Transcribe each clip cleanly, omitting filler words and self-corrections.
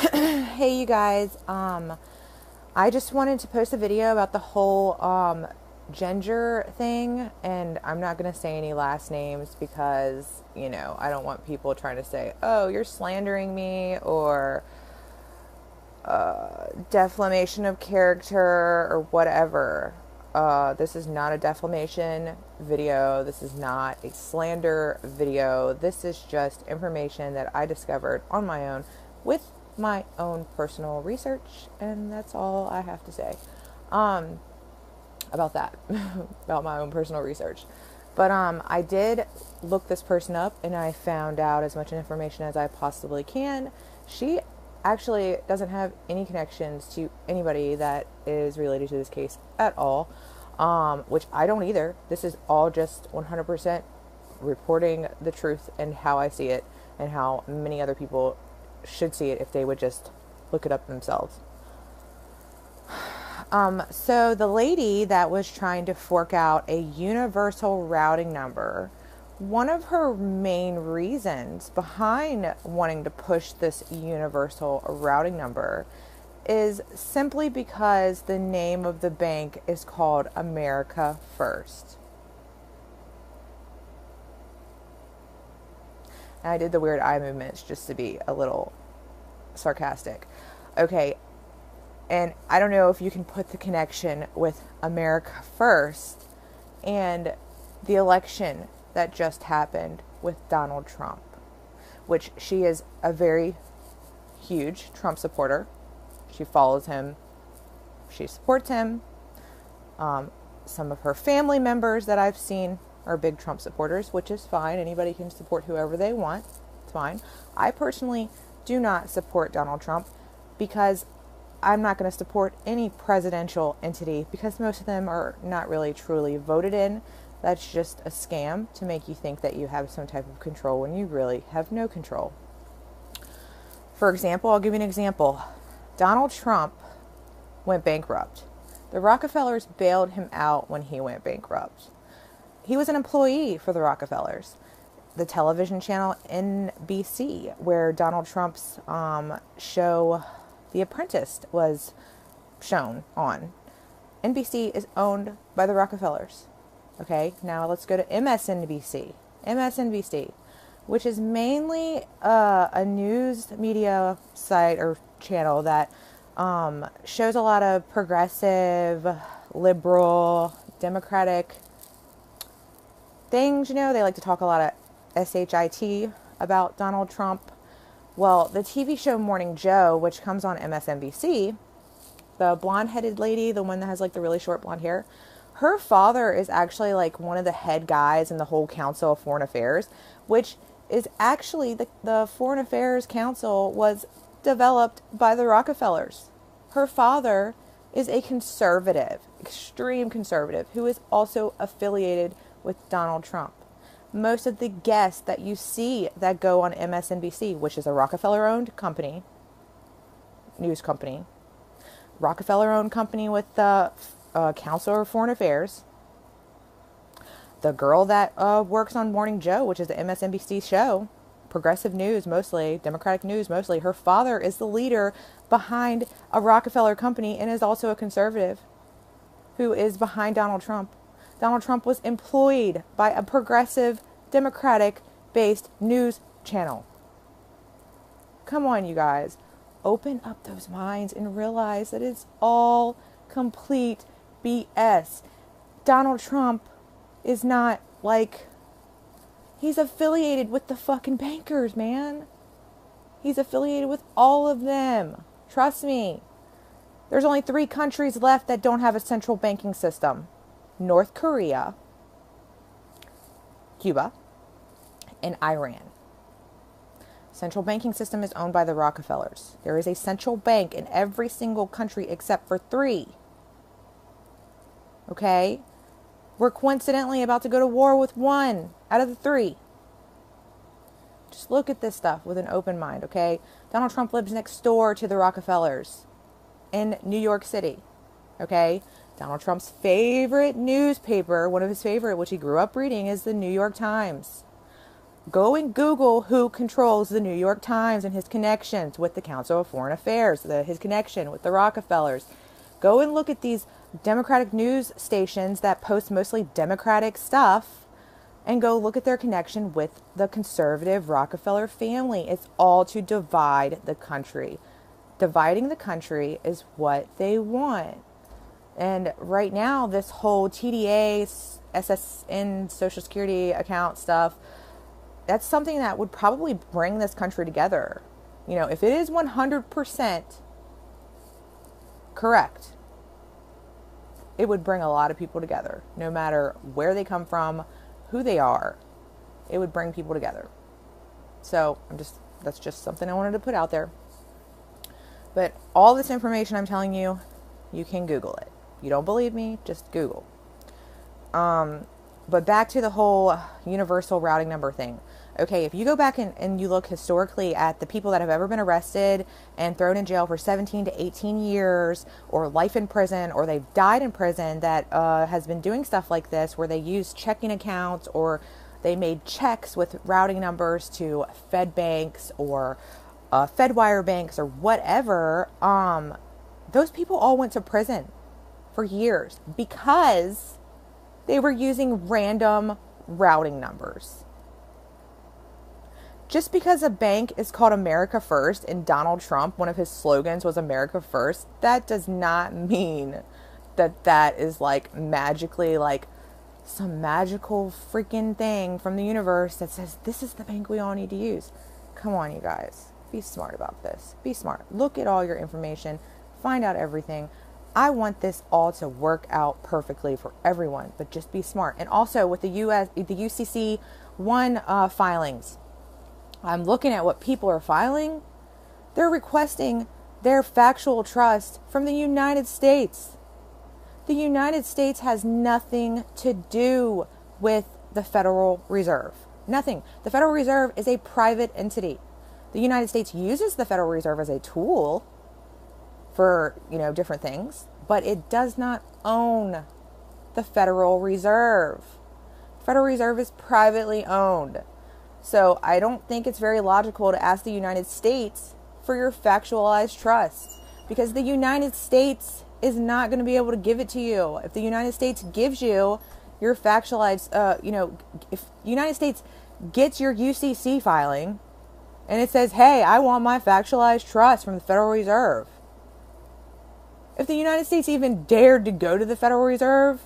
Hey you guys, I just wanted to post a video about the whole ginger thing, and I'm not going to say any last names because, I don't want people trying to say, oh, you're slandering me, or defamation of character, or whatever. This is not a defamation video. This is not a slander video. This is just information that I discovered on my own with my own personal research, and that's all I have to say about that, about my own personal research. But I did look this person up, and I found out as much information as I possibly can. She actually doesn't have any connections to anybody that is related to this case at all, which I don't either. This is all just 100% reporting the truth and how I see it, and how many other people should see it if they would just look it up themselves. So the lady that was trying to fork out a universal routing number, one of her main reasons behind wanting to push this universal routing number is simply because the name of the bank is called America First. And I did the weird eye movements just to be a little sarcastic. Okay, and I don't know if you can put the connection with America First and the election that just happened with Donald Trump, which she is a very huge Trump supporter. She follows him. She supports him. Some of her family members that I've seen are big Trump supporters, which is fine. Anybody can support whoever they want. It's fine. I personally do not support Donald Trump because I'm not going to support any presidential entity, because most of them are not really truly voted in. That's just a scam to make you think that you have some type of control when you really have no control. For example, I'll give you an example. Donald Trump went bankrupt. The Rockefellers bailed him out when he went bankrupt. He was an employee for the Rockefellers. The television channel NBC, where Donald Trump's show The Apprentice was shown on. NBC is owned by the Rockefellers. Okay, now let's go to MSNBC. MSNBC, which is mainly a news media site or channel that shows a lot of progressive, liberal, democratic things. They like to talk a lot of SHIT about Donald Trump. Well, the TV show Morning Joe, which comes on MSNBC, the blonde-headed lady, the one that has like the really short blonde hair, her father is actually like one of the head guys in the whole Council of Foreign Affairs, which is actually the Foreign Affairs Council was developed by the Rockefellers. Her father is a conservative, extreme conservative, who is also affiliated with Donald Trump. Most of the guests that you see that go on MSNBC, which is a Rockefeller-owned company, news company, Rockefeller-owned company with the Council of Foreign Affairs, the girl that works on Morning Joe, which is the MSNBC show, progressive news mostly, Democratic news mostly, her father is the leader behind a Rockefeller company and is also a conservative who is behind Donald Trump. Donald Trump was employed by a progressive, Democratic-based news channel. Come on, you guys. Open up those minds and realize that it's all complete BS. Donald Trump is not he's affiliated with the fucking bankers, man. He's affiliated with all of them. Trust me. There's only 3 countries left that don't have a central banking system. North Korea, Cuba, and Iran. Central banking system is owned by the Rockefellers. There is a central bank in every single country except for 3. Okay? We're coincidentally about to go to war with 1 out of the 3. Just look at this stuff with an open mind, okay? Donald Trump lives next door to the Rockefellers in New York City, okay? Donald Trump's favorite newspaper, one of his favorite, which he grew up reading, is the New York Times. Go and Google who controls the New York Times and his connections with the Council of Foreign Affairs, his connection with the Rockefellers. Go and look at these Democratic news stations that post mostly Democratic stuff and go look at their connection with the conservative Rockefeller family. It's all to divide the country. Dividing the country is what they want. And right now, this whole TDA, SSN, Social Security account stuff, that's something that would probably bring this country together. You know, if it is 100% correct, it would bring a lot of people together, no matter where they come from, who they are. It would bring people together. So that's just something I wanted to put out there. But all this information I'm telling you, you can Google it. You don't believe me? Just Google. But back to the whole universal routing number thing. Okay, if you go back and you look historically at the people that have ever been arrested and thrown in jail for 17 to 18 years or life in prison, or they've died in prison that has been doing stuff like this, where they use checking accounts or they made checks with routing numbers to Fed banks or Fedwire banks or whatever, those people all went to prison for years because they were using random routing numbers. Just because a bank is called America First and Donald Trump, one of his slogans was America First, that does not mean that that is like magically like some magical freaking thing from the universe that says this is the bank we all need to use. Come on, you guys. Be smart about this. Be smart. Look at all your information. Find out everything. I want this all to work out perfectly for everyone, but just be smart. And also with the UCC one filings, I'm looking at what people are filing. They're requesting their factual trust from the United States. The United States has nothing to do with the Federal Reserve. Nothing. The Federal Reserve is a private entity. The United States uses the Federal Reserve as a tool for, different things, but it does not own the Federal Reserve. Federal Reserve is privately owned. So I don't think it's very logical to ask the United States for your factualized trust, because the United States is not going to be able to give it to you. If the United States gives you your factualized, if the United States gets your UCC filing and it says, hey, I want my factualized trust from the Federal Reserve. If the United States even dared to go to the Federal Reserve,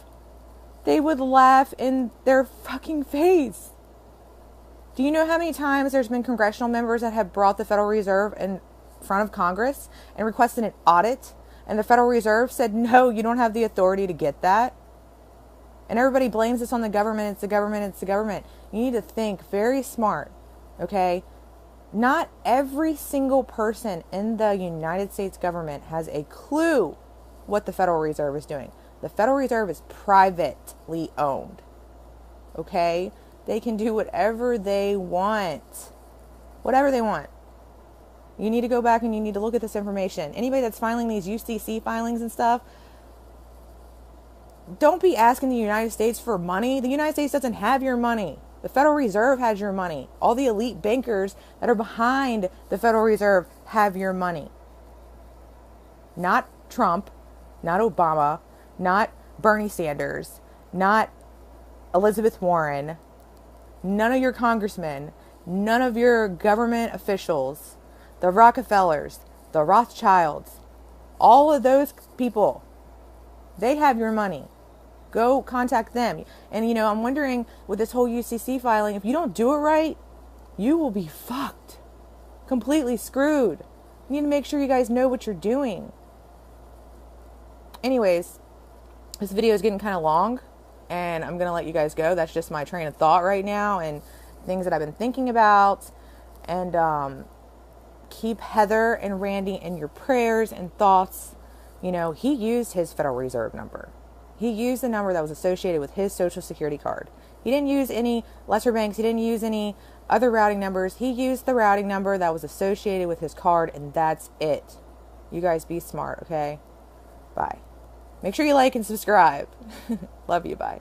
they would laugh in their fucking face. Do you know how many times there's been congressional members that have brought the Federal Reserve in front of Congress and requested an audit, and the Federal Reserve said, no, you don't have the authority to get that? And everybody blames this on the government. It's the government. It's the government. You need to think very smart, okay? Not every single person in the United States government has a clue what the Federal Reserve is doing. The Federal Reserve is privately owned, okay? They can do whatever they want. Whatever they want. You need to go back and you need to look at this information. Anybody that's filing these UCC filings and stuff, don't be asking the United States for money. The United States doesn't have your money. The Federal Reserve has your money. All the elite bankers that are behind the Federal Reserve have your money. Not Trump, not Obama, not Bernie Sanders, not Elizabeth Warren, none of your congressmen, none of your government officials, the Rockefellers, the Rothschilds, all of those people, they have your money. Go contact them. And, I'm wondering with this whole UCC filing, if you don't do it right, you will be fucked. Completely screwed. You need to make sure you guys know what you're doing. Anyways, this video is getting kind of long, and I'm going to let you guys go. That's just my train of thought right now and things that I've been thinking about. And keep Heather and Randy in your prayers and thoughts. He used his Federal Reserve number. He used the number that was associated with his Social Security card. He didn't use any lesser banks. He didn't use any other routing numbers. He used the routing number that was associated with his card, and that's it. You guys be smart, okay? Bye. Make sure you like and subscribe. Love you. Bye.